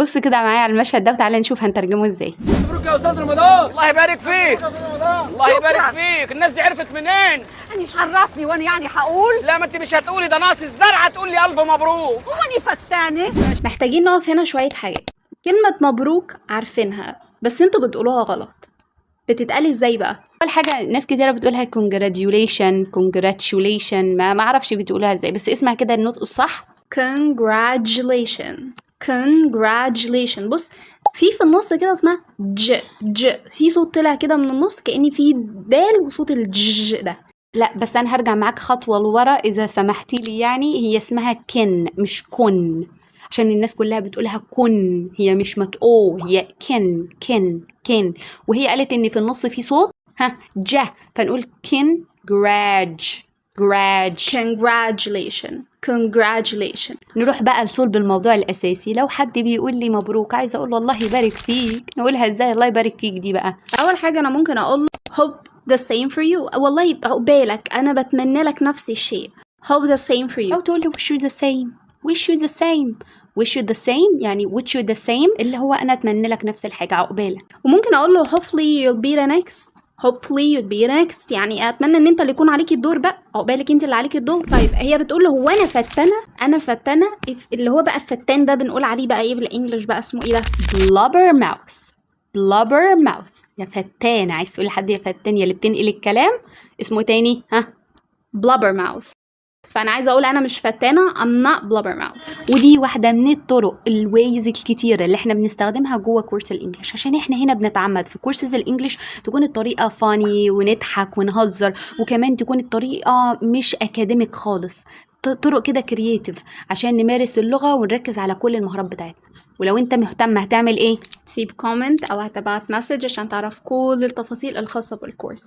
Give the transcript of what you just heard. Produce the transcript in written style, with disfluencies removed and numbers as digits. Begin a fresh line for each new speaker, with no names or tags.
بص كده معايا على المشهد ده وتعالى نشوف هنترجمه ازاي.
مبروك يا استاذ رمضان.
الله يبارك فيك. الله يبارك فيك. الناس دي عرفت منين؟
أنا شرفني وانا يعني هقول؟
لا ما انت مش هتقولي، ده ناقص الزرعه تقول لي الف مبروك.
هو أنا فتانة؟
محتاجين نقف هنا شوية حاجات. كلمة مبروك عارفينها بس انتوا بتقولوها غلط. بتتقال ازاي بقى؟ اول حاجه ناس كتيره بتقولها congratulation ما اعرفش بتقولها ازاي، بس اسمع كده النطق الصح congratulation. بص في النص كده اسمها ج في صوت طلع كده من النص كأن في دال وصوت الج ده. لا بس انا هرجع معاك خطوه لورا اذا سمحتي لي. يعني هي اسمها كن مش كن، عشان الناس كلها بتقولها كن، هي مش متقو، هي كن. وهي قالت ان في النص في صوت جه، فنقول congratulation. نروح بقى لصلب الموضوع الاساسي. لو حد بيقول لي مبروك عايزه اقول له الله يبارك فيك، نقولها ازاي الله يبارك فيك دي بقى؟ اول حاجه انا ممكن اقول له hope the same for you، والله يبقى عقبالك، انا بتمنى لك نفس الشيء. hope the same for you. او تقول له wish you the same يعني wish you the same اللي هو انا اتمنى لك نفس الحاجه عقبالك. وممكن اقول له hopefully you'll be the next يعني اتمنى ان انت اللي يكون عليك الدور بقى، عقبالك انت اللي عليك الدور. طيب هي بتقول له هو انا فتانه اللي هو بقى الفتان ده بنقول عليه بقى ايه بالانجلش بقى؟ اسمه ايه ده؟ blubber mouth. يا فتان، عايز تقول لحد يا فتان يا اللي بتنقل الكلام، اسمه تاني blubber mouth. فانا عايزه اقول انا مش فتانه I'm not blubber mouth. ودي واحده من الطرق الويز الكتيره اللي احنا بنستخدمها جوه كورس الانجليش، عشان احنا هنا بنتعمد في كورسز الانجليش تكون الطريقه فاني ونضحك ونهزر، وكمان تكون الطريقه مش اكاديميك خالص، طرق كده كرييتيف عشان نمارس اللغه ونركز على كل المهارات بتاعتنا. ولو انت مهتم هتعمل ايه؟ تسيب كومنت او هتبعت مسج عشان تعرف كل التفاصيل الخاصه بالكورس.